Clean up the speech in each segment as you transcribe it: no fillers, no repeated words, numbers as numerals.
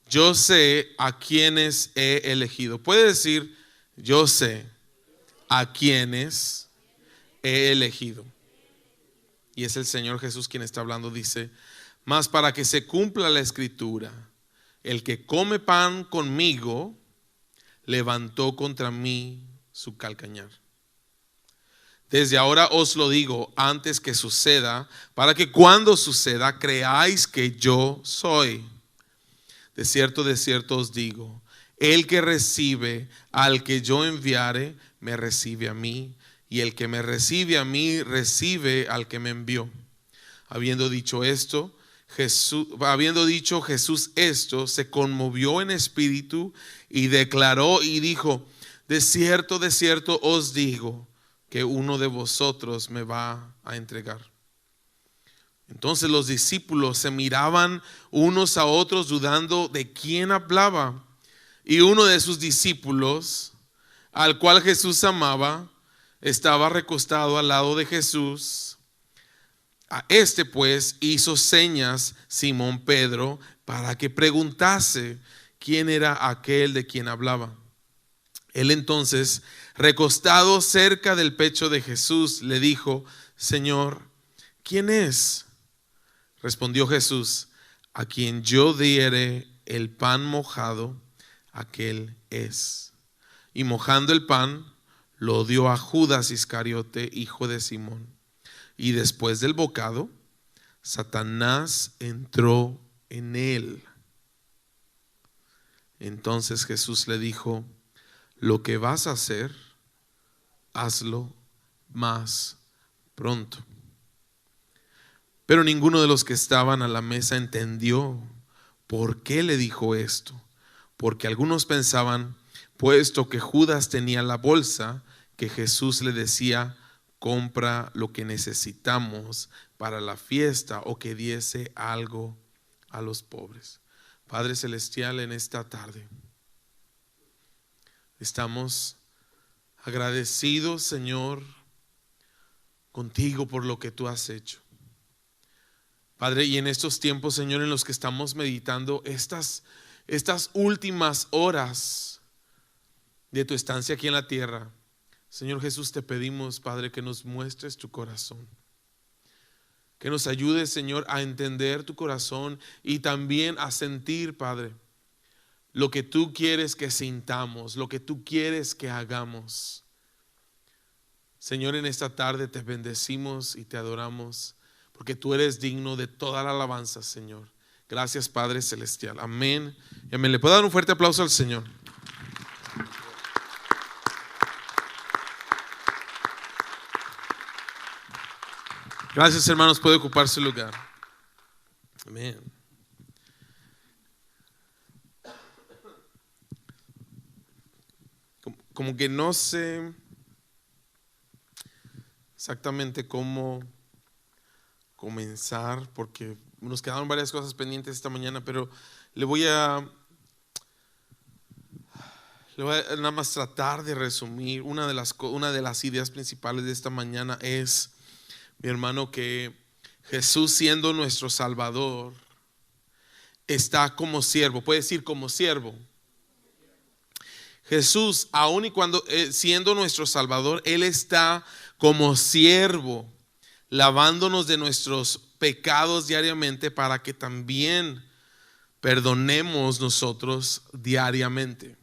yo sé a quienes he elegido. Puede decir, yo sé a quienes he elegido. Y es el Señor Jesús quien está hablando. Dice, mas para que se cumpla la escritura, el que come pan conmigo levantó contra mí su calcañar. Desde ahora os lo digo antes que suceda, para que cuando suceda creáis que yo soy. De cierto os digo, el que recibe al que yo enviare, me recibe a mí, y el que me recibe a mí, recibe al que me envió. Habiendo dicho Jesús esto, se conmovió en espíritu y declaró y dijo, de cierto os digo, que uno de vosotros me va a entregar. Entonces los discípulos se miraban unos a otros dudando de quién hablaba. Y uno de sus discípulos, al cual Jesús amaba, estaba recostado al lado de Jesús. A este pues hizo señas Simón Pedro para que preguntase quién era aquel de quien hablaba. Él entonces, recostado cerca del pecho de Jesús, le dijo, Señor, ¿quién es? Respondió Jesús, a quien yo diere el pan mojado, aquel es. Y mojando el pan, lo dio a Judas Iscariote, hijo de Simón. Y después del bocado, Satanás entró en él. Entonces Jesús le dijo, lo que vas a hacer, hazlo más pronto. Pero ninguno de los que estaban a la mesa entendió por qué le dijo esto. Porque algunos pensaban, puesto que Judas tenía la bolsa, que Jesús le decía, compra lo que necesitamos para la fiesta, o que diese algo a los pobres. Padre Celestial, en esta tarde estamos agradecidos, Señor, contigo por lo que tú has hecho. Padre, y en estos tiempos, Señor, en los que estamos meditando estas últimas horas de tu estancia aquí en la tierra, Señor Jesús, te pedimos, Padre, que nos muestres tu corazón, que nos ayudes, Señor, a entender tu corazón y también a sentir, Padre, lo que tú quieres que sintamos, lo que tú quieres que hagamos. Señor, en esta tarde te bendecimos y te adoramos, porque tú eres digno de toda la alabanza, Señor. Gracias, Padre Celestial. Amén y amén. ¿Le puedo dar un fuerte aplauso al Señor? Gracias, hermanos. Puede ocupar su lugar. Amén. Como que no sé exactamente cómo comenzar, porque nos quedaron varias cosas pendientes esta mañana, pero le voy a nada más tratar de resumir. Una de las ideas principales de esta mañana es, mi hermano, que Jesús, siendo nuestro Salvador, está como siervo. Puede decir como siervo. Jesús, aun y cuando siendo nuestro Salvador, Él está como siervo, lavándonos de nuestros pecados diariamente, para que también perdonemos nosotros diariamente.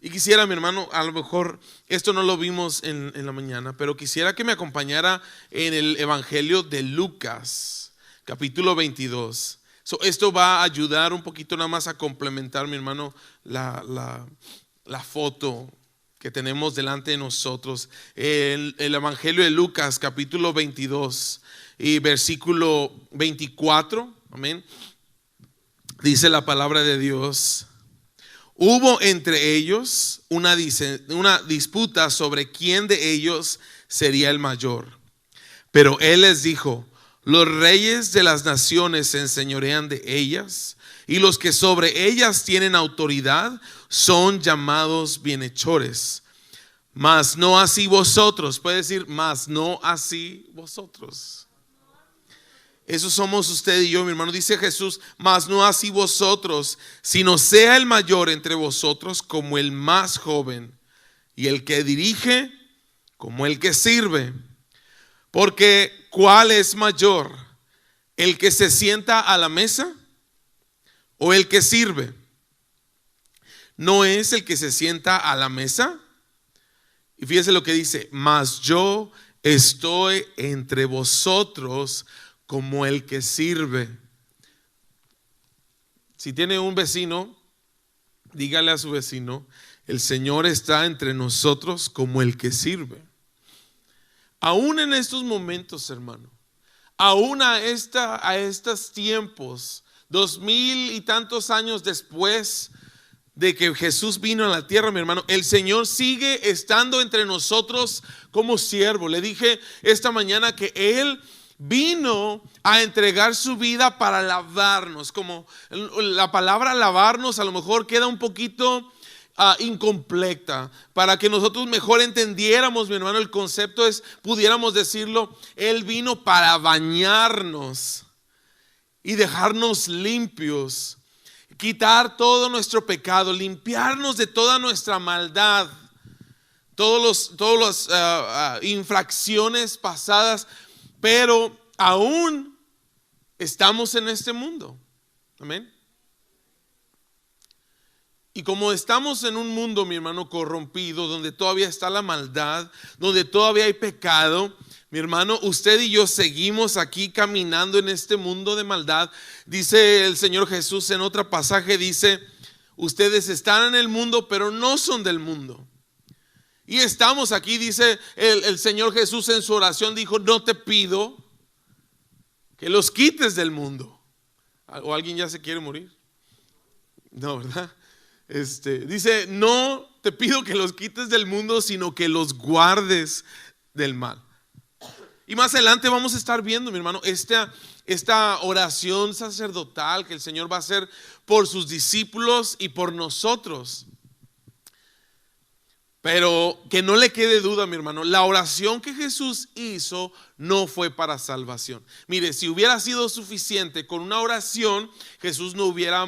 Y quisiera, mi hermano, a lo mejor esto no lo vimos en la mañana, pero quisiera que me acompañara en el Evangelio de Lucas, capítulo 22. Esto va a ayudar un poquito nada más a complementar, mi hermano, la foto que tenemos delante de nosotros. El Evangelio de Lucas, capítulo 22 y versículo 24. Amén. Dice la palabra de Dios: hubo entre ellos una disputa sobre quién de ellos sería el mayor. Pero él les dijo: los reyes de las naciones se enseñorean de ellas, y los que sobre ellas tienen autoridad son llamados bienhechores. Mas no así vosotros. Puede decir, mas no así vosotros. Eso somos usted y yo, mi hermano. Dice Jesús, mas no así vosotros, sino sea el mayor entre vosotros como el más joven, y el que dirige como el que sirve. Porque ¿cuál es mayor? ¿El que se sienta a la mesa o el que sirve? ¿No es el que se sienta a la mesa? Y fíjese lo que dice, mas yo estoy entre vosotros como el que sirve. Si tiene un vecino, dígale a su vecino, el Señor está entre nosotros como el que sirve. Aún en estos momentos, hermano, aún a estos tiempos, 2000 y tantos años después de que Jesús vino a la tierra, mi hermano, el Señor sigue estando entre nosotros como siervo. Le dije esta mañana que Él vino a entregar su vida para lavarnos. Como la palabra lavarnos a lo mejor queda un poquito incompleta. Para que nosotros mejor entendiéramos, mi hermano, el concepto es, pudiéramos decirlo, Él vino para bañarnos y dejarnos limpios, quitar todo nuestro pecado, limpiarnos de toda nuestra maldad, todas las infracciones pasadas. Pero aún estamos en este mundo. Amén. Y como estamos en un mundo, mi hermano, corrompido, donde todavía está la maldad, donde todavía hay pecado, mi hermano, usted y yo seguimos aquí caminando en este mundo de maldad. Dice el Señor Jesús en otro pasaje, dice, ustedes están en el mundo, pero no son del mundo. Y estamos aquí, dice el Señor Jesús en su oración, dijo, no te pido que los quites del mundo. ¿O alguien ya se quiere morir? No, ¿verdad? Dice, no te pido que los quites del mundo, sino que los guardes del mal. Y más adelante vamos a estar viendo, mi hermano, esta oración sacerdotal que el Señor va a hacer por sus discípulos y por nosotros. Pero que no le quede duda, mi hermano, la oración que Jesús hizo no fue para salvación. Mire, si hubiera sido suficiente con una oración, Jesús no hubiera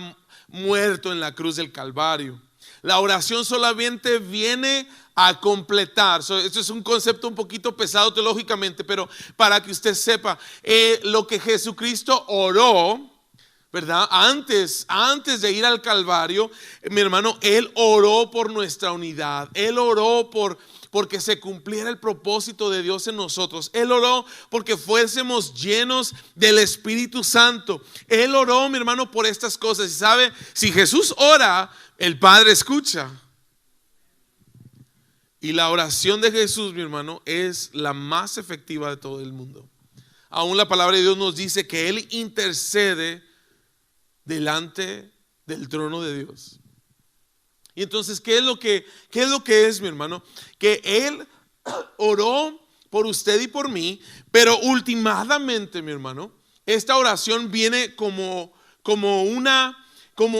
muerto en la cruz del Calvario. La oración solamente viene a completar. Esto es un concepto un poquito pesado teológicamente, pero para que usted sepa, lo que Jesucristo oró, ¿verdad? Antes de ir al Calvario, mi hermano, Él oró por nuestra unidad. Él oró porque se cumpliera el propósito de Dios en nosotros. Él oró porque fuésemos llenos del Espíritu Santo. Él oró, mi hermano, por estas cosas. Y sabe, si Jesús ora, el Padre escucha. Y la oración de Jesús, mi hermano, es la más efectiva de todo el mundo. Aún la palabra de Dios nos dice que Él intercede delante del trono de Dios. Y entonces, ¿qué es lo que es, mi hermano? Que Él oró por usted y por mí, pero últimamente, mi hermano, esta oración viene como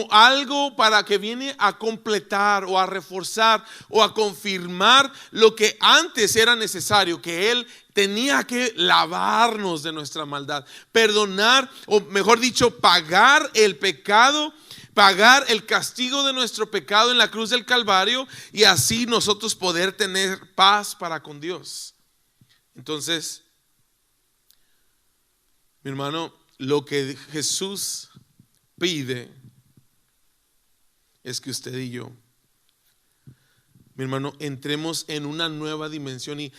algo para que viene a completar o a reforzar o a confirmar lo que antes era necesario, que Él tenía que lavarnos de nuestra maldad, perdonar, o mejor dicho, pagar el pecado, pagar el castigo de nuestro pecado en la cruz del Calvario, y así nosotros poder tener paz para con Dios. Entonces, mi hermano, lo que Jesús pide es que usted y yo, mi hermano, entremos en una nueva dimensión. Y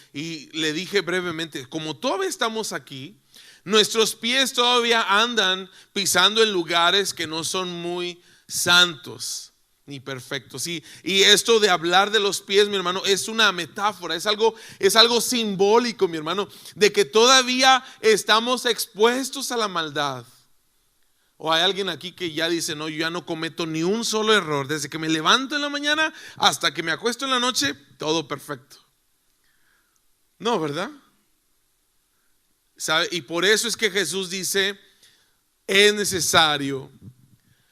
le dije brevemente, como todavía estamos aquí, nuestros pies todavía andan pisando en lugares que no son muy santos ni perfectos. Y esto de hablar de los pies, mi hermano, es una metáfora, es algo simbólico, mi hermano, de que todavía estamos expuestos a la maldad. O hay alguien aquí que ya dice, no, yo ya no cometo ni un solo error. Desde que me levanto en la mañana hasta que me acuesto en la noche, todo perfecto. No, ¿verdad? ¿Sabe? Y por eso es que Jesús dice, es necesario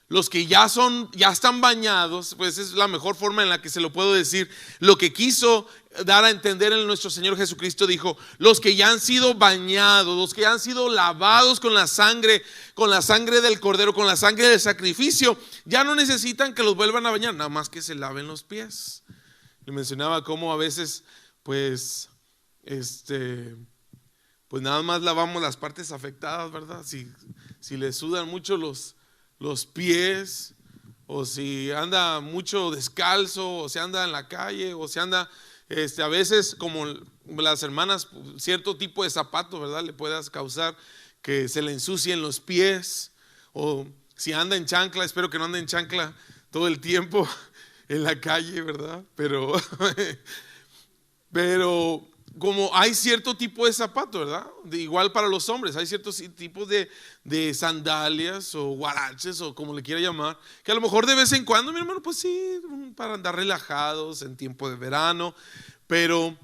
los que ya están bañados, pues es la mejor forma en la que se lo puedo decir. Lo que quiso dar a entender en nuestro Señor Jesucristo, dijo: los que ya han sido bañados, los que ya han sido lavados con la sangre del Cordero, con la sangre del sacrificio, ya no necesitan que los vuelvan a bañar, nada más que se laven los pies. Y mencionaba cómo a veces, pues nada más lavamos las partes afectadas, ¿verdad? Si le sudan mucho los pies, o si anda mucho descalzo, o si anda en la calle, o si anda a veces, como las hermanas, cierto tipo de zapato, ¿verdad? Le puedas causar que se le ensucien los pies. O si anda en chancla, espero que no ande en chancla todo el tiempo en la calle, ¿verdad? Pero como hay cierto tipo de zapato, ¿verdad? Igual para los hombres, hay ciertos tipos de sandalias o guaraches, o como le quiera llamar, que a lo mejor de vez en cuando, mi hermano, pues sí, para andar relajados en tiempo de verano, pero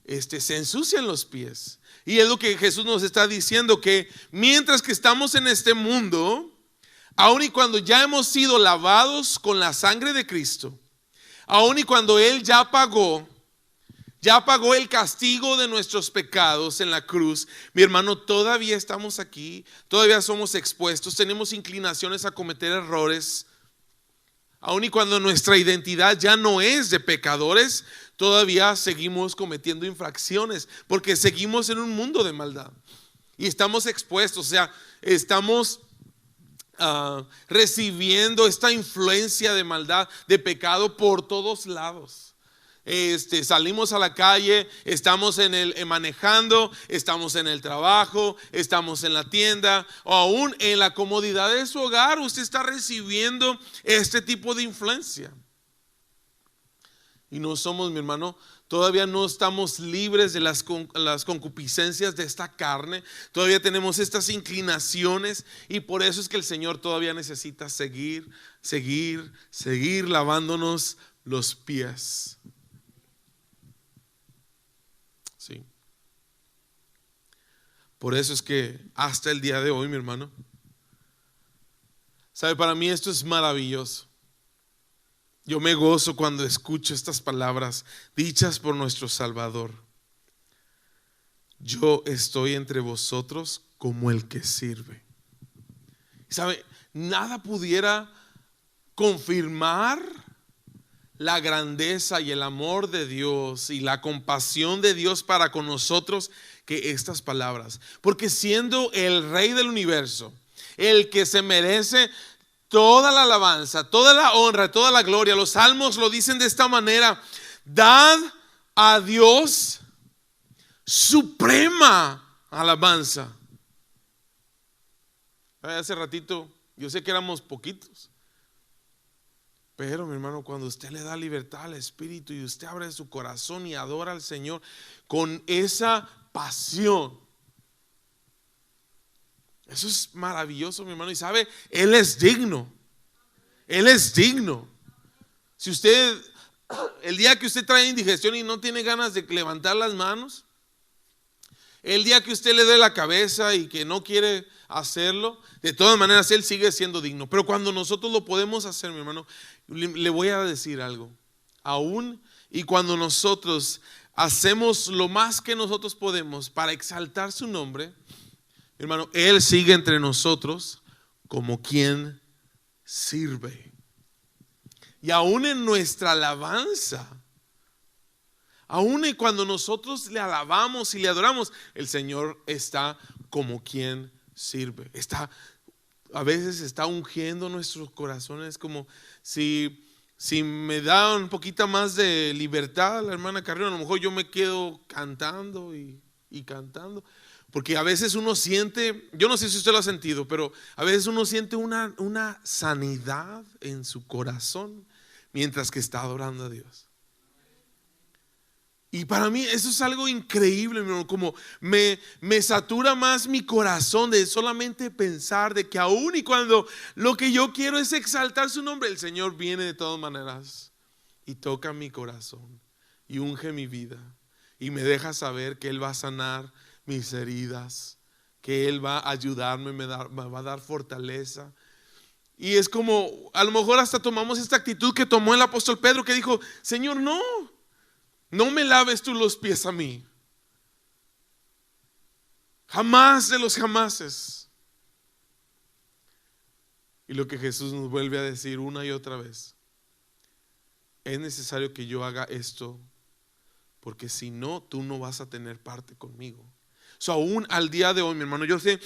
se ensucian los pies. Y es lo que Jesús nos está diciendo, que mientras que estamos en este mundo, aun y cuando ya hemos sido lavados con la sangre de Cristo, aun y cuando Él ya pagó el castigo de nuestros pecados en la cruz, mi hermano, todavía estamos aquí, todavía somos expuestos, tenemos inclinaciones a cometer errores. Aun y cuando nuestra identidad ya no es de pecadores, todavía seguimos cometiendo infracciones, porque seguimos en un mundo de maldad y estamos expuestos, o sea, estamos recibiendo esta influencia de maldad, de pecado por todos lados. Salimos a la calle, estamos manejando, estamos en el trabajo, estamos en la tienda, o aún en la comodidad de su hogar, usted está recibiendo este tipo de influencia. Y no somos, mi hermano, todavía no estamos libres de las concupiscencias de esta carne, todavía tenemos estas inclinaciones, y por eso es que el Señor todavía necesita seguir lavándonos los pies. Sí. Por eso es que hasta el día de hoy, mi hermano, sabe, para mí esto es maravilloso. Yo me gozo cuando escucho estas palabras dichas por nuestro Salvador: yo estoy entre vosotros como el que sirve. ¿Sabe? Nada pudiera confirmar la grandeza y el amor de Dios y la compasión de Dios para con nosotros que estas palabras. Porque siendo el Rey del universo, el que se merece toda la alabanza, toda la honra, toda la gloria, los salmos lo dicen de esta manera: dad a Dios suprema alabanza. Hace ratito, yo sé que éramos poquitos, pero mi hermano, cuando usted le da libertad al Espíritu y usted abre su corazón y adora al Señor con esa pasión, eso es maravilloso, mi hermano. Y sabe, Él es digno. Él es digno. Si usted, el día que usted trae indigestión y no tiene ganas de levantar las manos, el día que usted le dé la cabeza y que no quiere hacerlo, de todas maneras Él sigue siendo digno. Pero cuando nosotros lo podemos hacer, mi hermano, le voy a decir algo. Aún y cuando nosotros hacemos lo más que nosotros podemos para exaltar su nombre, hermano, Él sigue entre nosotros como quien sirve. Y aún en nuestra alabanza, aún y cuando nosotros le alabamos y le adoramos, el Señor está como quien sirve. A veces está ungiendo nuestros corazones, como si me da un poquito más de libertad la hermana Carrión, a lo mejor yo me quedo cantando y cantando. Porque a veces uno siente, yo no sé si usted lo ha sentido, pero a veces uno siente una sanidad en su corazón mientras que está adorando a Dios. Y para mí eso es algo increíble, como me satura más mi corazón de solamente pensar de que aún y cuando lo que yo quiero es exaltar su nombre, el Señor viene de todas maneras y toca mi corazón y unge mi vida y me deja saber que Él va a sanar mis heridas, que Él va a ayudarme, me va a dar fortaleza. Y es como, a lo mejor hasta tomamos esta actitud que tomó el apóstol Pedro, que dijo: Señor, no me laves tú los pies a mí. Jamás de los jamases. Y lo que Jesús nos vuelve a decir una y otra vez: es necesario que yo haga esto, porque si no, tú no vas a tener parte conmigo. Aún al día de hoy, mi hermano, yo sé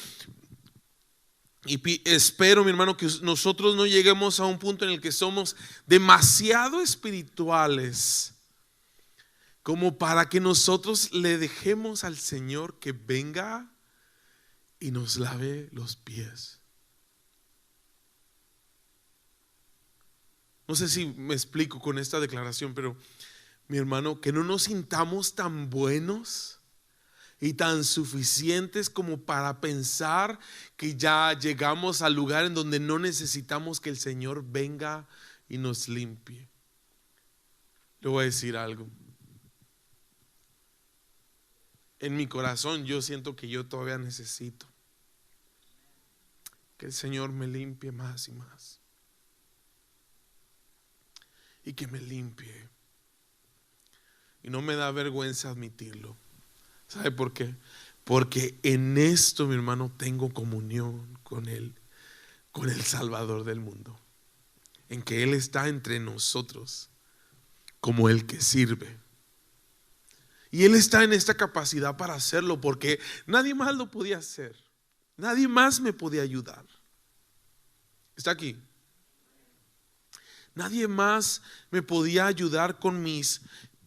y espero, mi hermano, que nosotros no lleguemos a un punto en el que somos demasiado espirituales como para que nosotros le dejemos al Señor que venga y nos lave los pies. No sé si me explico con esta declaración, pero mi hermano, que no nos sintamos tan buenos y tan suficientes como para pensar que ya llegamos al lugar en donde no necesitamos que el Señor venga y nos limpie. Le voy a decir algo. En mi corazón yo siento que yo todavía necesito que el Señor me limpie más y más. Y que me limpie. Y no me da vergüenza admitirlo. ¿Sabe por qué? Porque en esto, mi hermano, tengo comunión con Él, con el Salvador del mundo. En que Él está entre nosotros como el que sirve. Y Él está en esta capacidad para hacerlo, porque nadie más lo podía hacer. Nadie más me podía ayudar. ¿Está aquí? Nadie más me podía ayudar con mis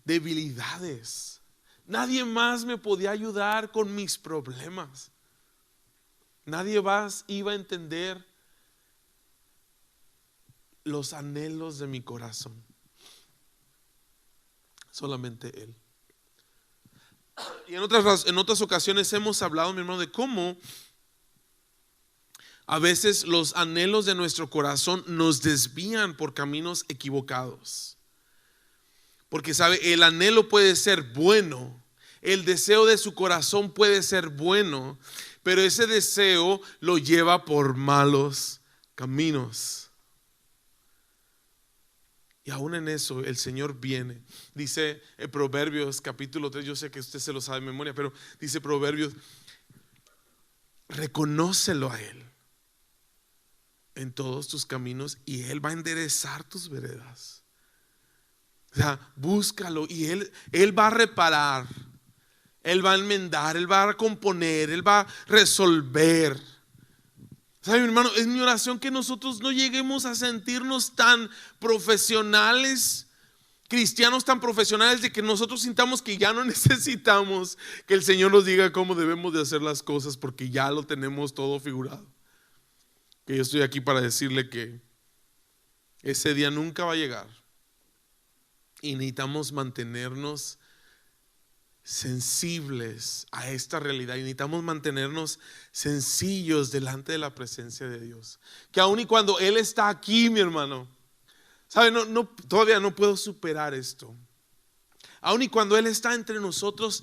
debilidades. Nadie más me podía ayudar con mis problemas. Nadie más iba a entender los anhelos de mi corazón. Solamente Él. Y en otras ocasiones hemos hablado, mi hermano, de cómo a veces los anhelos de nuestro corazón nos desvían por caminos equivocados. Porque sabe, el anhelo puede ser bueno, el deseo de su corazón puede ser bueno, pero ese deseo lo lleva por malos caminos. Y aún en eso el Señor viene. Dice en Proverbios capítulo 3, yo sé que usted se lo sabe de memoria, pero dice Proverbios: reconócelo a Él en todos tus caminos y Él va a enderezar tus veredas. O sea, búscalo y Él va a reparar, Él va a enmendar, Él va a componer, Él va a resolver. ¿Sabe, mi hermano? Es mi oración que nosotros no lleguemos a sentirnos tan profesionales, cristianos tan profesionales, de que nosotros sintamos que ya no necesitamos que el Señor nos diga cómo debemos de hacer las cosas, porque ya lo tenemos todo figurado. Que yo estoy aquí para decirle que ese día nunca va a llegar y necesitamos mantenernos sensibles a esta realidad y necesitamos mantenernos sencillos delante de la presencia de Dios, que aun y cuando Él está aquí, mi hermano, ¿sabe? Todavía no puedo superar esto. Aun y cuando Él está entre nosotros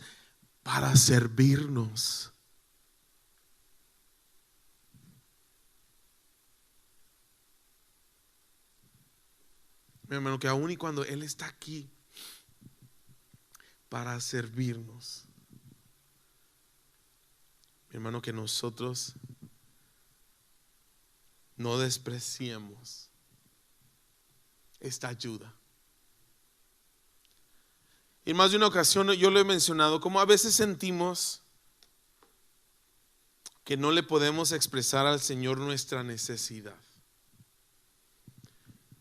para servirnos. Mi hermano, que aun y cuando Él está aquí para servirnos, mi hermano, que nosotros no despreciemos esta ayuda. En más de una ocasión yo lo he mencionado, como a veces sentimos que no le podemos expresar al Señor nuestra necesidad,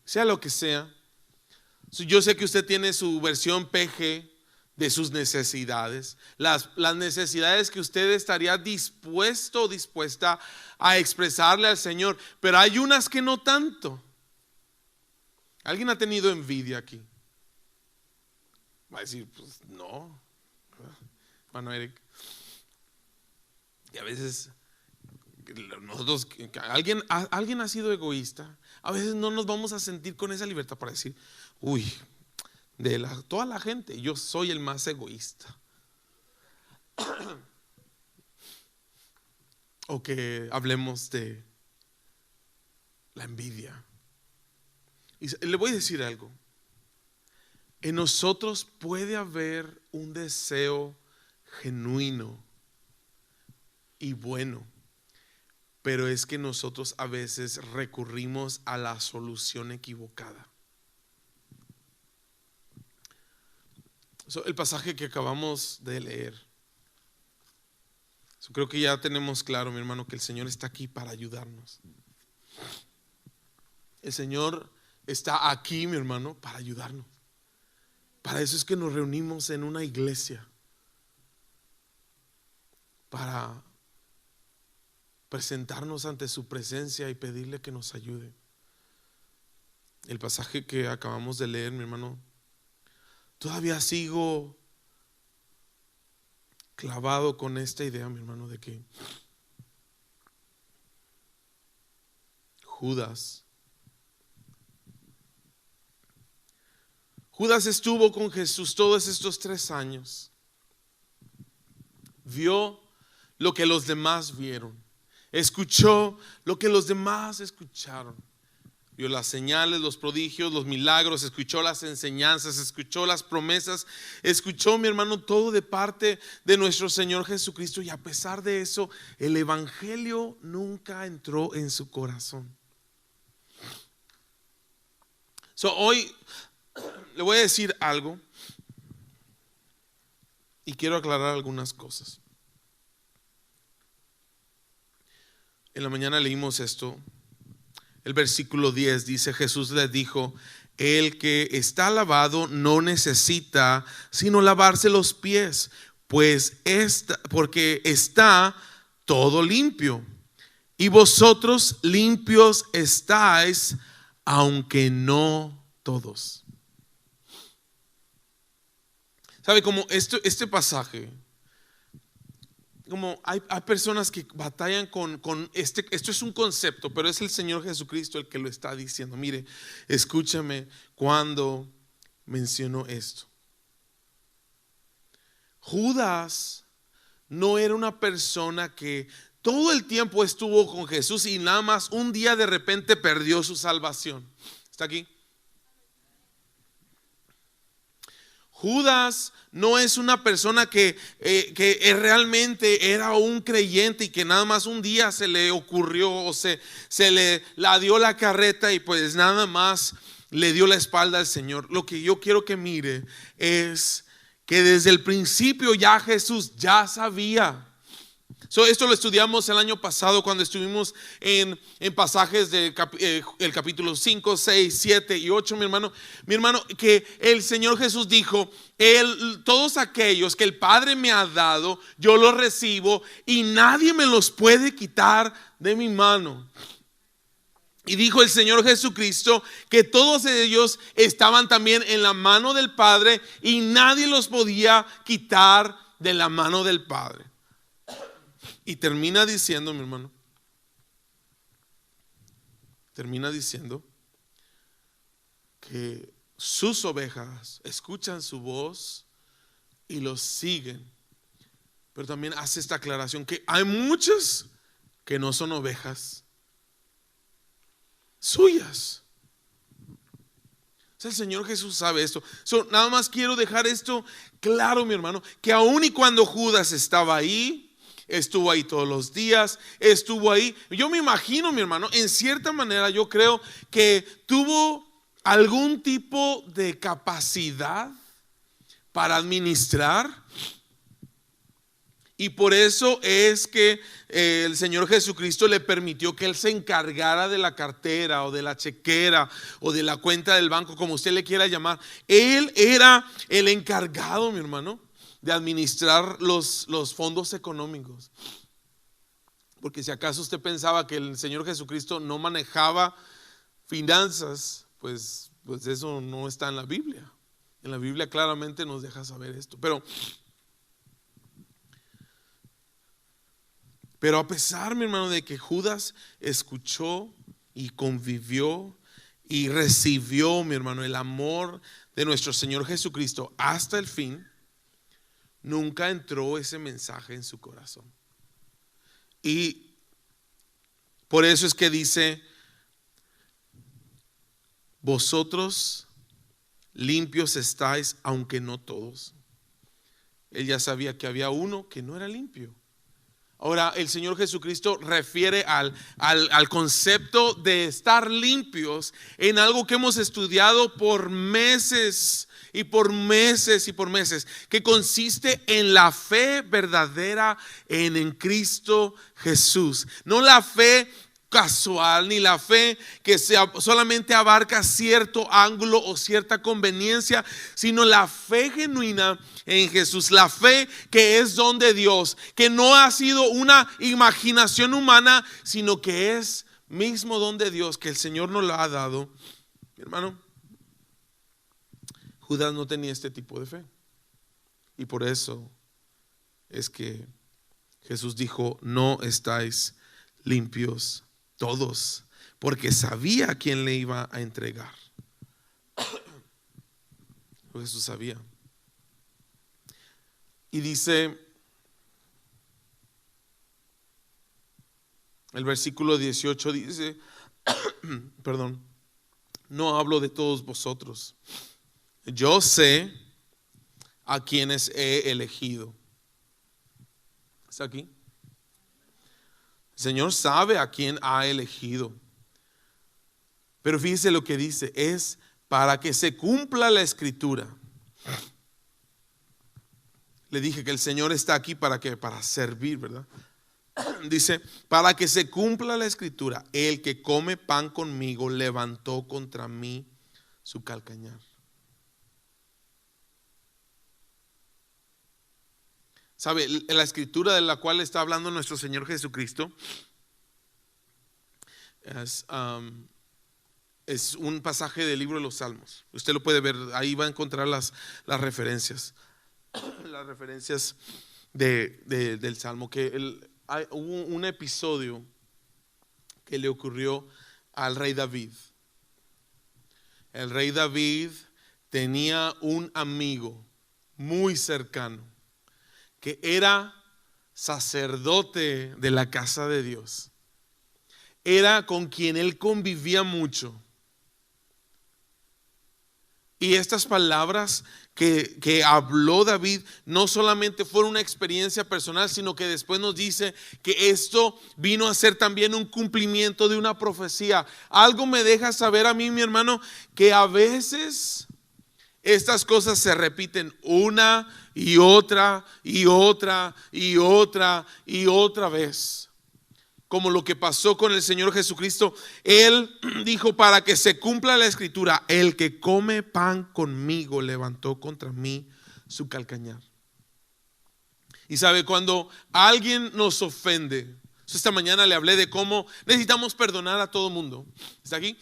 sea lo que sea. Yo sé que usted tiene su versión PG de sus necesidades, las necesidades que usted estaría dispuesto o dispuesta a expresarle al Señor, pero hay unas que no tanto. ¿Alguien ha tenido envidia aquí? Va a decir, pues no, hermano Eric. Y a veces nosotros, alguien ha sido egoísta. A veces no nos vamos a sentir con esa libertad para decir: uy, toda la gente, yo soy el más egoísta. O que hablemos de la envidia. Y le voy a decir algo. En nosotros puede haber un deseo genuino y bueno, pero es que nosotros a veces recurrimos a la solución equivocada. El pasaje que acabamos de leer, creo que ya tenemos claro, mi hermano, que el Señor está aquí para ayudarnos. El Señor está aquí, mi hermano, para ayudarnos. Para eso es que nos reunimos en una iglesia, para presentarnos ante su presencia y pedirle que nos ayude. El pasaje que acabamos de leer, mi hermano, todavía sigo clavado con esta idea, mi hermano, de que Judas estuvo con Jesús todos estos 3 años. Vio lo que los demás vieron. Escuchó lo que los demás escucharon. Vio las señales, los prodigios, los milagros. Escuchó las enseñanzas, escuchó las promesas. Escuchó, mi hermano, todo de parte de nuestro Señor Jesucristo. Y a pesar de eso, el evangelio nunca entró en su corazón. Hoy le voy a decir algo y quiero aclarar algunas cosas. En la mañana leímos esto. El versículo 10 dice: Jesús les dijo: el que está lavado no necesita sino lavarse los pies, porque está todo limpio. Y vosotros limpios estáis, aunque no todos. ¿Sabe? Como este pasaje, como hay personas que batallan con esto es un concepto, pero es el Señor Jesucristo el que lo está diciendo. Mire, escúchame cuando menciono esto. Judas no era una persona que todo el tiempo estuvo con Jesús y nada más un día de repente perdió su salvación. ¿Está aquí? Judas no es una persona que realmente era un creyente y que nada más un día se le ocurrió o se le la dio la carreta y pues nada más le dio la espalda al Señor. Lo que yo quiero que mire es que desde el principio ya Jesús ya sabía. Esto lo estudiamos el año pasado cuando estuvimos en pasajes del el capítulo 5, 6, 7 y 8, mi hermano, que el Señor Jesús dijo: todos aquellos que el Padre me ha dado, yo los recibo y nadie me los puede quitar de mi mano. Y dijo el Señor Jesucristo que todos ellos estaban también en la mano del Padre y nadie los podía quitar de la mano del Padre. Y termina diciendo, mi hermano, que sus ovejas escuchan su voz y los siguen. Pero también hace esta aclaración que hay muchas que no son ovejas suyas. El Señor Jesús sabe esto. Nada más quiero dejar esto claro, mi hermano, que aun y cuando Judas estaba ahí, estuvo ahí todos los días, estuvo ahí. Yo me imagino, mi hermano, en cierta manera yo creo que tuvo algún tipo de capacidad para administrar. Y por eso es que el Señor Jesucristo le permitió que Él se encargara de la cartera o de la chequera o de la cuenta del banco, como usted le quiera llamar. Él era el encargado, mi hermano, de administrar los fondos económicos. Porque si acaso usted pensaba que el Señor Jesucristo no manejaba finanzas, pues eso no está en la Biblia. En la Biblia claramente nos deja saber esto. Pero a pesar, mi hermano, de que Judas escuchó y convivió y recibió, mi hermano, el amor de nuestro Señor Jesucristo hasta el fin, nunca entró ese mensaje en su corazón. Y por eso es que dice: vosotros limpios estáis, aunque no todos. Él ya sabía que había uno que no era limpio. Ahora el Señor Jesucristo refiere al concepto de estar limpios en algo que hemos estudiado por meses y por meses y por meses, que consiste en la fe verdadera en Cristo Jesús. No la fe casual, ni la fe que solamente abarca cierto ángulo o cierta conveniencia, sino la fe genuina en Jesús, la fe que es don de Dios, que no ha sido una imaginación humana, sino que es mismo don de Dios que el Señor nos lo ha dado. Mi hermano, Judas no tenía este tipo de fe, y por eso es que Jesús dijo: no estáis limpios todos, porque sabía a quién le iba a entregar. Jesús sabía. Y dice el versículo 18, dice, perdón, no hablo de todos vosotros, yo sé a quienes he elegido. ¿Está aquí? El Señor sabe a quién ha elegido. Pero fíjese lo que dice: es para que se cumpla la escritura. Le dije que el Señor está aquí para que, para servir, ¿verdad? Dice: para que se cumpla la escritura, el que come pan conmigo levantó contra mí su calcañar. ¿Sabe? La escritura de la cual está hablando nuestro Señor Jesucristo es un pasaje del libro de los Salmos. Usted lo puede ver, ahí va a encontrar las referencias. Las referencias del Salmo. Hubo un episodio que le ocurrió al rey David. El rey David tenía un amigo muy cercano que era sacerdote de la casa de Dios. Era con quien él convivía mucho. Y estas palabras que habló David no solamente fueron una experiencia personal, sino que después nos dice que esto vino a ser también un cumplimiento de una profecía. Algo me deja saber a mí, mi hermano, que a veces estas cosas se repiten una y otra y otra y otra y otra vez. Como lo que pasó con el Señor Jesucristo. Él dijo: para que se cumpla la escritura, el que come pan conmigo levantó contra mí su calcañar. Y sabe, cuando alguien nos ofende, esta mañana le hablé de cómo necesitamos perdonar a todo mundo. ¿Está aquí?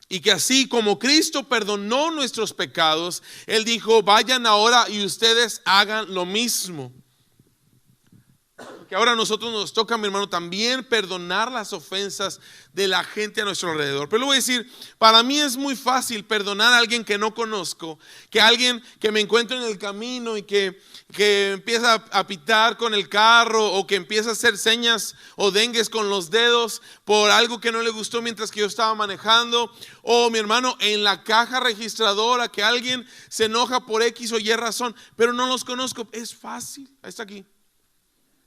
Y que así como Cristo perdonó nuestros pecados, Él dijo: vayan ahora y ustedes hagan lo mismo. Que ahora a nosotros nos toca, mi hermano, también perdonar las ofensas de la gente a nuestro alrededor. Pero le voy a decir, para mí es muy fácil perdonar a alguien que no conozco, que alguien que me encuentro en el camino y que empieza a pitar con el carro, o que empieza a hacer señas o dengues con los dedos por algo que no le gustó mientras que yo estaba manejando. O, mi hermano, en la caja registradora, que alguien se enoja por X o Y razón, pero no los conozco. Es fácil, ahí está aquí.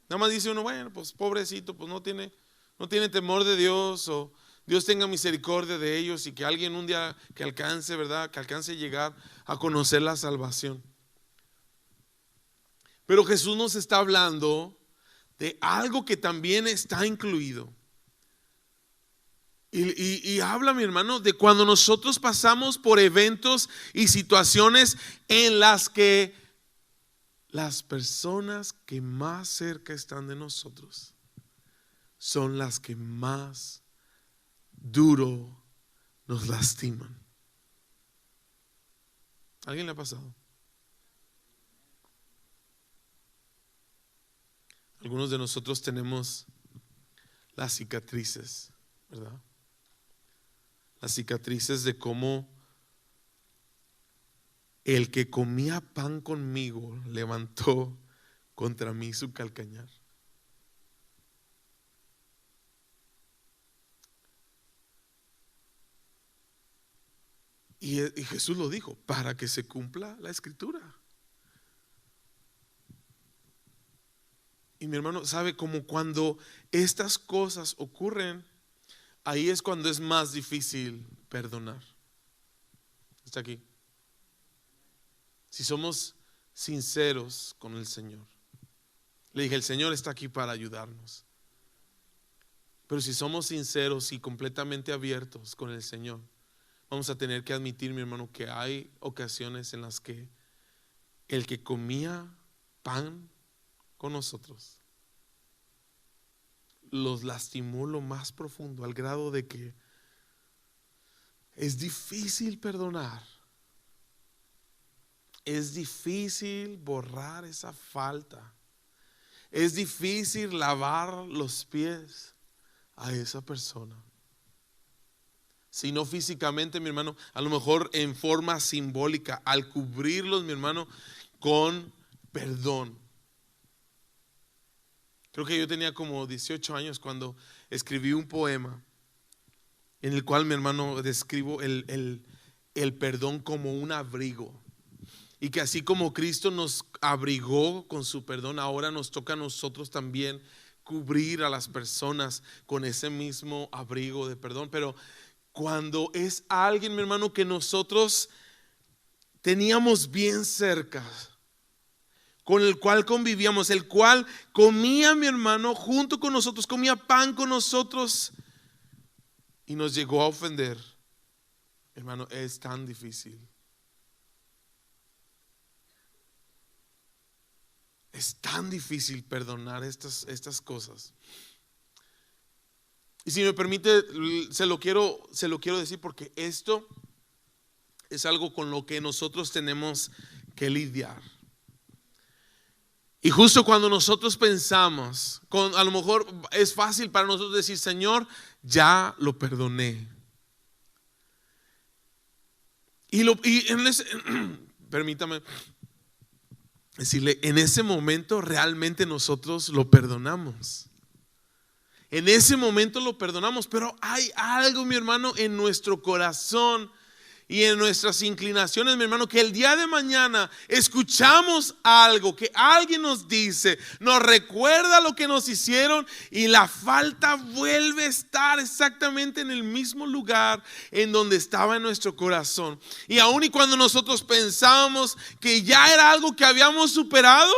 Nada más dice uno: bueno, pues pobrecito, pues no tiene temor de Dios, o Dios tenga misericordia de ellos, y que alguien un día que alcance, ¿verdad? Que alcance a llegar a conocer la salvación. Pero Jesús nos está hablando de algo que también está incluido. Y habla, mi hermano, de cuando nosotros pasamos por eventos y situaciones en las que las personas que más cerca están de nosotros son las que más duro nos lastiman. ¿A alguien le ha pasado? Algunos de nosotros tenemos las cicatrices, ¿verdad? Las cicatrices de cómo el que comía pan conmigo levantó contra mí su calcañar. Y Jesús lo dijo, para que se cumpla la escritura. Y mi hermano, sabe, como cuando estas cosas ocurren, ahí es cuando es más difícil perdonar. Está aquí. Si somos sinceros con el Señor. Le dije, el Señor está aquí para ayudarnos. Pero si somos sinceros y completamente abiertos con el Señor, vamos a tener que admitir, mi hermano, que hay ocasiones en las que el que comía pan con nosotros los lastimó lo más profundo, al grado de que es difícil perdonar. Es difícil borrar esa falta. Es difícil lavar los pies a esa persona. Si no físicamente, mi hermano, a lo mejor en forma simbólica, al cubrirlos, mi hermano, con perdón. Creo que yo tenía como 18 años cuando escribí un poema en el cual, mi hermano, describo el perdón como un abrigo. Y que así como Cristo nos abrigó con su perdón, ahora nos toca a nosotros también cubrir a las personas con ese mismo abrigo de perdón. Pero cuando es alguien, mi hermano, que nosotros teníamos bien cerca, con el cual convivíamos, el cual comía, mi hermano, junto con nosotros, comía pan con nosotros y nos llegó a ofender, hermano, es tan difícil. Es tan difícil perdonar estas cosas. Y si me permite, se lo quiero decir, porque esto es algo con lo que nosotros tenemos que lidiar. Y justo cuando nosotros pensamos, a lo mejor es fácil para nosotros decir, Señor, ya lo perdoné. Permítame decirle, en ese momento realmente nosotros lo perdonamos. En ese momento lo perdonamos, pero hay algo, mi hermano, en nuestro corazón y en nuestras inclinaciones, mi hermano, que el día de mañana escuchamos algo que alguien nos dice, nos recuerda lo que nos hicieron y la falta vuelve a estar exactamente en el mismo lugar en donde estaba en nuestro corazón. Y aun y cuando nosotros pensábamos que ya era algo que habíamos superado,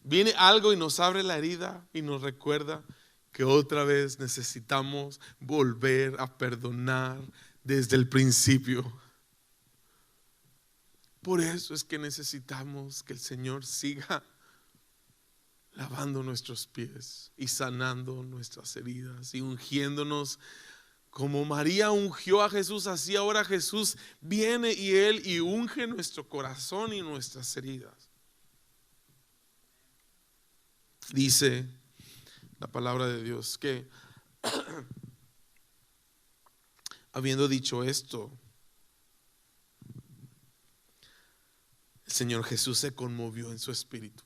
viene algo y nos abre la herida y nos recuerda que otra vez necesitamos volver a perdonar desde el principio. Por eso es que necesitamos que el Señor siga lavando nuestros pies y sanando nuestras heridas y ungiéndonos como María ungió a Jesús. Así ahora Jesús viene y unge nuestro corazón y nuestras heridas. Dice la palabra de Dios que habiendo dicho esto, el Señor Jesús se conmovió en su espíritu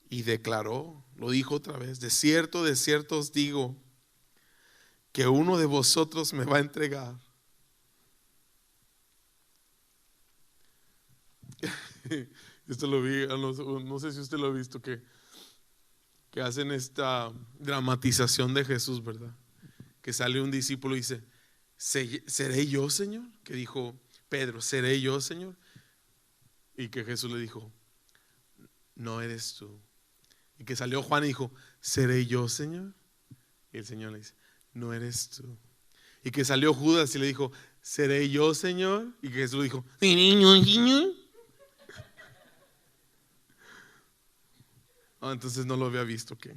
y declaró, lo dijo otra vez, de cierto os digo que uno de vosotros me va a entregar. Esto lo vi, no sé si usted lo ha visto, que hacen esta dramatización de Jesús, ¿verdad? Que sale un discípulo y dice, ¿seré yo, Señor? Que dijo Pedro, ¿seré yo, Señor? Y que Jesús le dijo, no eres tú. Y que salió Juan y dijo, ¿seré yo, Señor? Y el Señor le dice, no eres tú. Y que salió Judas y le dijo, ¿seré yo, Señor? Y que Jesús le dijo, Señor. Entonces no lo había visto, que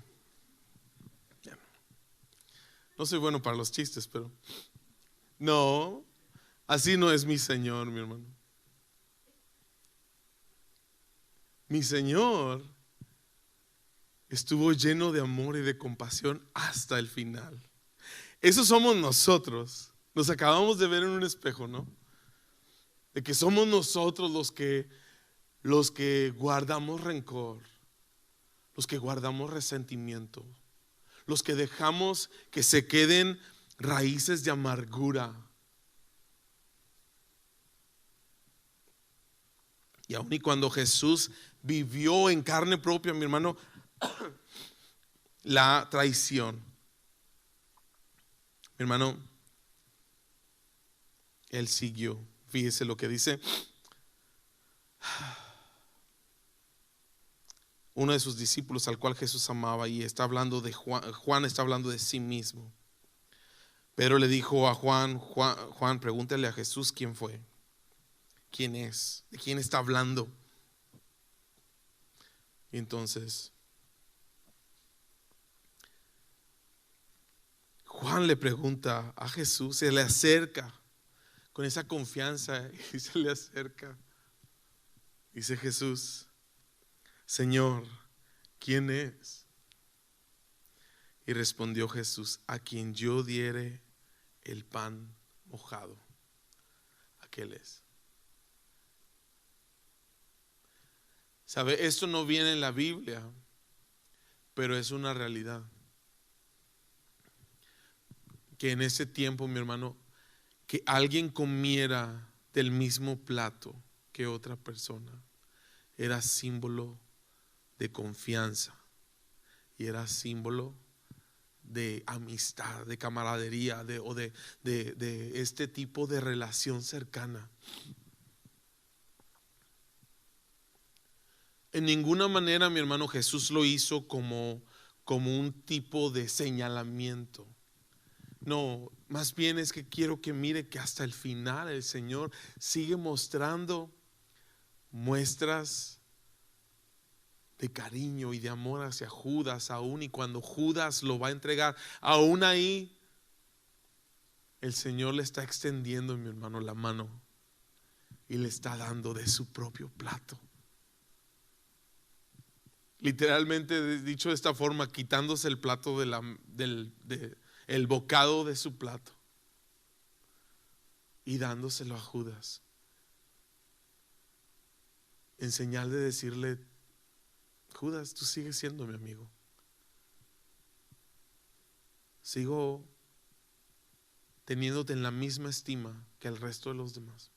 no soy bueno para los chistes, pero no, así no es mi Señor, mi hermano. Mi Señor estuvo lleno de amor y de compasión hasta el final. Eso somos nosotros. Nos acabamos de ver en un espejo, ¿no? De que somos nosotros los que guardamos rencor, los que guardamos resentimiento, los que dejamos que se queden raíces de amargura Y aun y cuando Jesús vivió en carne propia, mi hermano, la traición, mi hermano, Él siguió. Fíjese lo que dice uno de sus discípulos al cual Jesús amaba, y está hablando de Juan. Juan está hablando de sí mismo. Pero le dijo a Juan, pregúntale a Jesús quién fue, quién es, de quién está hablando. Y entonces Juan le pregunta a Jesús, se le acerca con esa confianza y se le acerca. Dice Jesús: Señor, ¿quién es? Y respondió Jesús: a quien yo diere el pan mojado, aquel es. ¿Sabe? Esto no viene en la Biblia, pero es una realidad. Que en ese tiempo, mi hermano, que alguien comiera del mismo plato que otra persona era símbolo de confianza y era símbolo de amistad, de camaradería, de este tipo de relación cercana. En ninguna manera, mi hermano, Jesús lo hizo como un tipo de señalamiento. No, más bien es que quiero que mire que hasta el final el Señor sigue mostrando muestras de cariño y de amor hacia Judas, aún y cuando Judas lo va a entregar, aún ahí el Señor le está extendiendo, mi hermano, la mano y le está dando de su propio plato. Literalmente, dicho de esta forma, quitándose el plato el bocado de su plato y dándoselo a Judas, en señal de decirle: Judas, tú sigues siendo mi amigo, sigo teniéndote en la misma estima que el resto de los demás.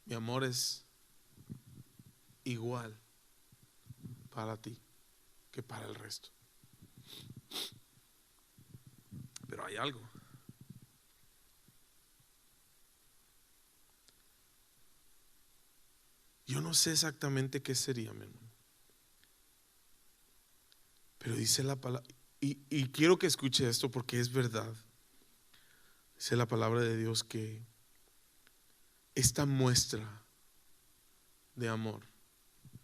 Mi amor es igual para ti que para el resto. Pero hay algo. Yo no sé exactamente qué sería, mi hermano, pero dice la palabra, y quiero que escuche esto porque es verdad. Dice la palabra de Dios que esta muestra de amor,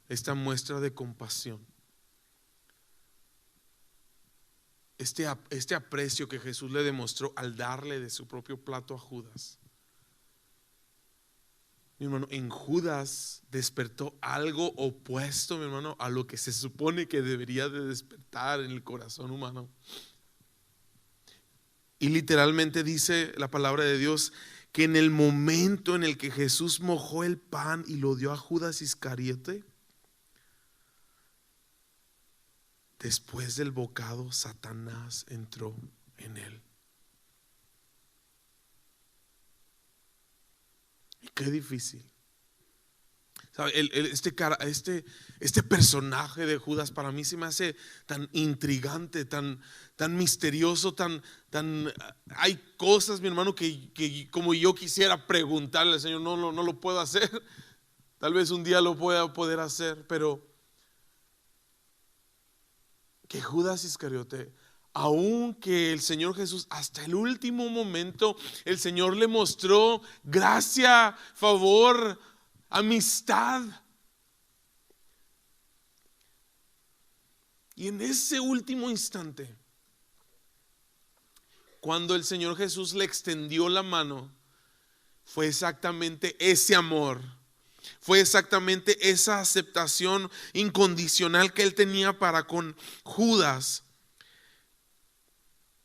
esta muestra de compasión, este aprecio que Jesús le demostró al darle de su propio plato a Judas, mi hermano, en Judas despertó algo opuesto, mi hermano, a lo que se supone que debería de despertar en el corazón humano. Y literalmente dice la palabra de Dios que en el momento en el que Jesús mojó el pan y lo dio a Judas Iscariote, después del bocado, Satanás entró en él. Y qué difícil. ¿Sabe? Este personaje de Judas para mí se me hace tan intrigante, tan misterioso, hay cosas, mi hermano, que como yo quisiera preguntarle al Señor, no lo puedo hacer. Tal vez un día lo voy a poder hacer, pero que Judas Iscariote, aunque el Señor Jesús hasta el último momento el Señor le mostró gracia, favor, amistad, y en ese último instante, cuando el Señor Jesús le extendió la mano, fue exactamente ese amor, fue exactamente esa aceptación incondicional que él tenía para con Judas,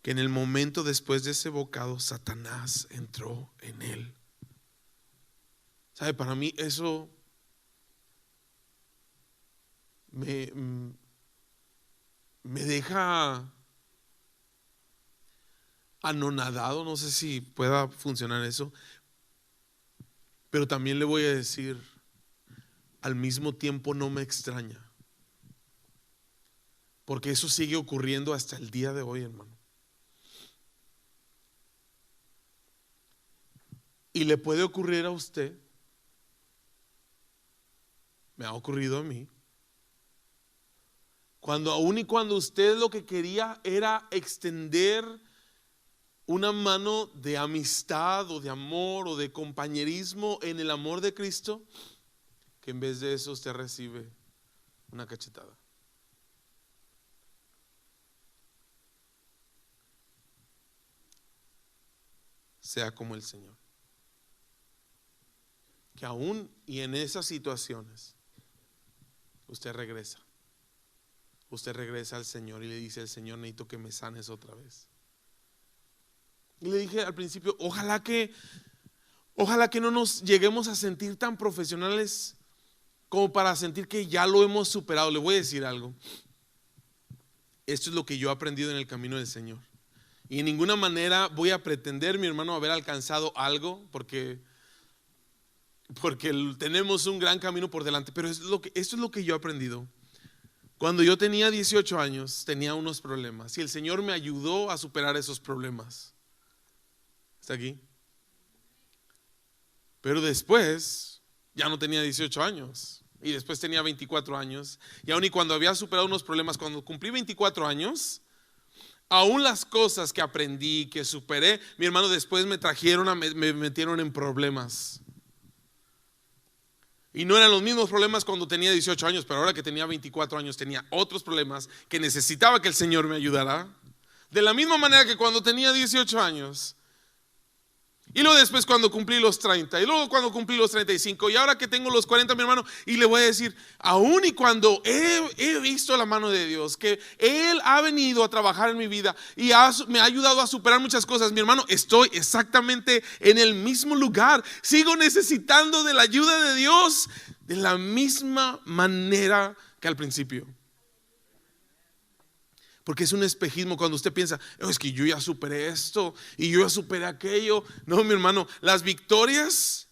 que en el momento después de ese bocado Satanás entró en él. ¿Sabe? Para mí eso me deja anonadado, no sé si pueda funcionar eso, Pero también le voy a decir, al mismo tiempo no me extraña, porque eso sigue ocurriendo hasta el día de hoy, hermano. Y le puede ocurrir a usted, me ha ocurrido a mí, aun y cuando usted lo que quería era extender una mano de amistad o de amor o de compañerismo en el amor de Cristo, que en vez de eso usted recibe una cachetada. Sea como el Señor. Que aún y en esas situaciones usted regresa al Señor y le dice al Señor, necesito que me sanes otra vez. Y le dije al principio, ojalá que no nos lleguemos a sentir tan profesionales como para sentir que ya lo hemos superado. Le voy a decir algo, esto es lo que yo he aprendido en el camino del Señor, y en ninguna manera voy a pretender, mi hermano, haber alcanzado algo, porque tenemos un gran camino por delante. Pero esto es lo que yo he aprendido. Cuando yo tenía 18 años tenía unos problemas y el Señor me ayudó a superar esos problemas. ¿Está aquí? Pero después ya no tenía 18 años y después tenía 24 años, y aun y cuando había superado unos problemas, cuando cumplí 24 años, aún las cosas que aprendí, que superé, mi hermano, después me metieron en problemas. Y no eran los mismos problemas cuando tenía 18 años, pero ahora que tenía 24 años tenía otros problemas que necesitaba que el Señor me ayudara. De la misma manera que cuando tenía 18 años. Y luego después cuando cumplí los 30, y luego cuando cumplí los 35, y ahora que tengo los 40, mi hermano. Y le voy a decir, aún y cuando he visto la mano de Dios, que Él ha venido a trabajar en mi vida y me ha ayudado a superar muchas cosas, mi hermano, estoy exactamente en el mismo lugar. Sigo necesitando de la ayuda de Dios de la misma manera que al principio. Porque es un espejismo cuando usted piensa, es que yo ya superé esto y yo ya superé aquello. No, mi hermano, las victorias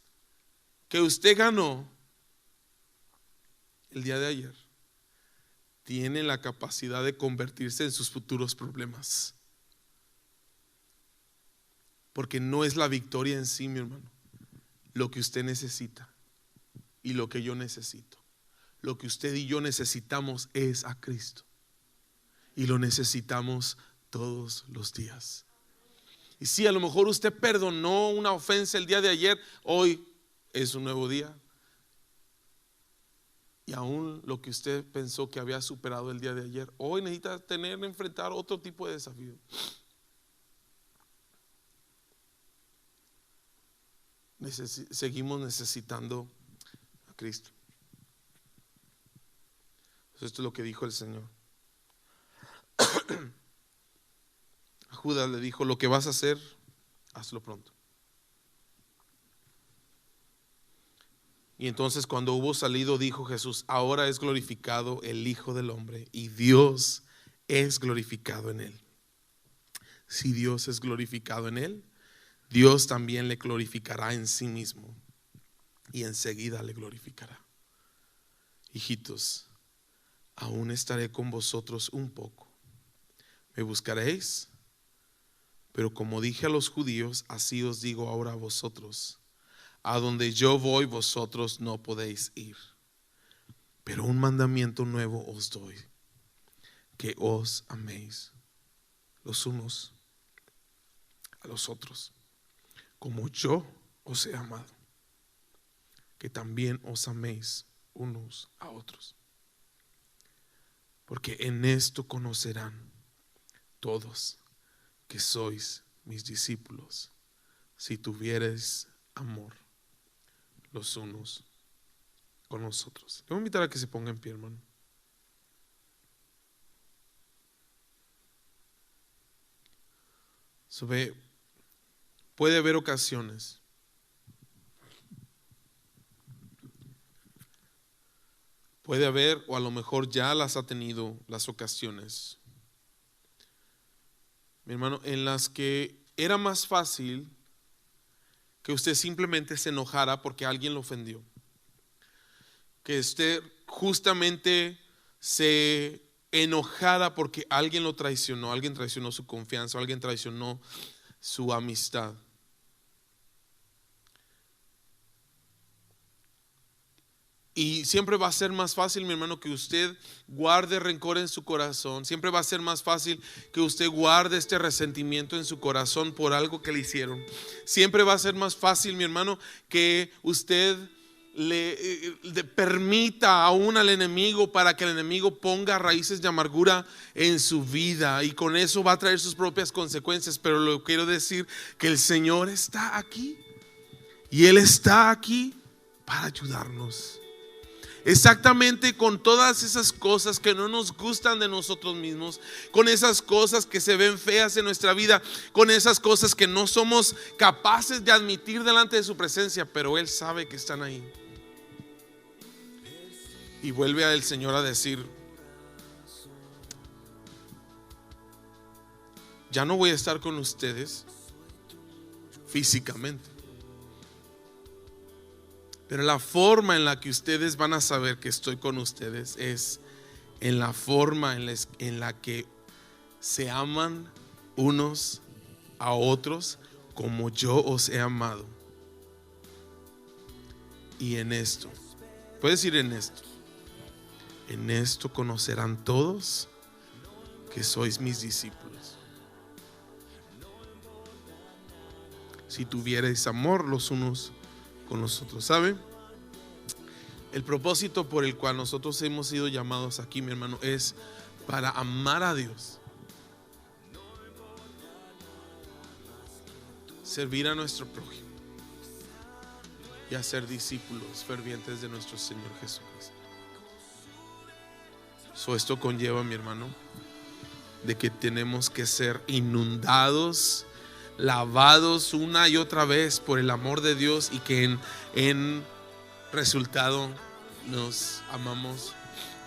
que usted ganó el día de ayer tienen la capacidad de convertirse en sus futuros problemas. Porque no es la victoria en sí, mi hermano, lo que usted necesita y lo que yo necesito. Lo que usted y yo necesitamos es a Cristo. Y lo necesitamos todos los días. Y si a lo mejor usted perdonó una ofensa el día de ayer, hoy es un nuevo día. Y aún lo que usted pensó que había superado el día de ayer, hoy necesita enfrentar otro tipo de desafío. Seguimos necesitando a Cristo. Esto es lo que dijo el Señor. A Judas le dijo, lo que vas a hacer, hazlo pronto. Y entonces cuando hubo salido, dijo Jesús, ahora es glorificado el Hijo del Hombre y Dios es glorificado en él. Si Dios es glorificado en él, Dios también le glorificará en sí mismo y enseguida le glorificará. Hijitos, aún estaré con vosotros un poco. Me buscaréis, pero como dije a los judíos, así os digo ahora a vosotros: a donde yo voy, vosotros no podéis ir. Pero un mandamiento nuevo os doy, que os améis los unos a los otros, como yo os he amado, que también os améis unos a otros. Porque en esto conocerán todos que sois mis discípulos, si tuviereis amor los unos con los otros. Le voy a invitar a que se ponga en pie, hermano. Puede haber ocasiones o a lo mejor ya las ha tenido, las ocasiones, mi hermano, en las que era más fácil que usted simplemente se enojara porque alguien lo ofendió, que usted justamente se enojara porque alguien lo traicionó, alguien traicionó su confianza, alguien traicionó su amistad. Y siempre va a ser más fácil, mi hermano, que usted guarde rencor en su corazón. Siempre va a ser más fácil que usted guarde este resentimiento en su corazón por algo que le hicieron. Siempre va a ser más fácil, mi hermano, que usted le permita aún al enemigo, para que el enemigo ponga raíces de amargura en su vida, y con eso va a traer sus propias consecuencias. Pero lo quiero decir, que el Señor está aquí, y Él está aquí para ayudarnos. Exactamente con todas esas cosas que no nos gustan de nosotros mismos, con esas cosas que se ven feas en nuestra vida, con esas cosas que no somos capaces de admitir delante de su presencia, pero Él sabe que están ahí. Y vuelve al Señor a decir: ya no voy a estar con ustedes físicamente, pero la forma en la que ustedes van a saber que estoy con ustedes es en la forma en la que se aman unos a otros como yo os he amado. Y en esto, puedes decir en esto conocerán todos que sois mis discípulos, si tuvierais amor los unos con nosotros. ¿Sabe? El propósito por el cual nosotros hemos sido llamados aquí, mi hermano, es para amar a Dios, servir a nuestro prójimo y hacer discípulos fervientes de nuestro Señor Jesucristo. Esto conlleva, mi hermano, de que tenemos que ser inundados, lavados una y otra vez por el amor de Dios, y que en resultado nos amamos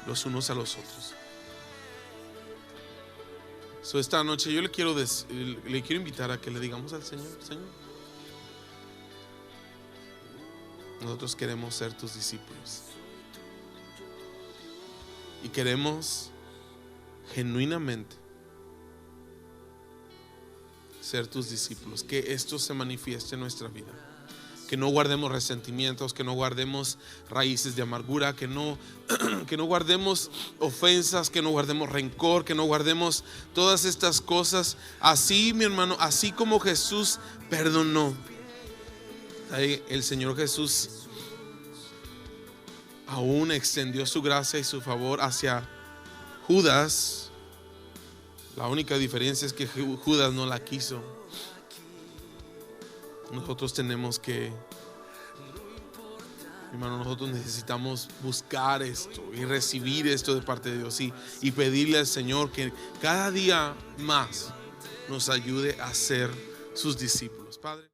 los unos a los otros. Esta noche yo le quiero invitar a que le digamos al Señor: Señor, nosotros queremos ser tus discípulos, y queremos genuinamente ser tus discípulos. Que esto se manifieste en nuestra vida, que no guardemos resentimientos, que no guardemos raíces de amargura, que no guardemos ofensas, que no guardemos rencor, que no guardemos todas estas cosas. Así, mi hermano, así como Jesús perdonó, el Señor Jesús aún extendió su gracia y su favor hacia Judas. La única diferencia es que Judas no la quiso. Nosotros tenemos que, hermano, nosotros necesitamos buscar esto y recibir esto de parte de Dios, y pedirle al Señor que cada día más nos ayude a ser sus discípulos. Padre.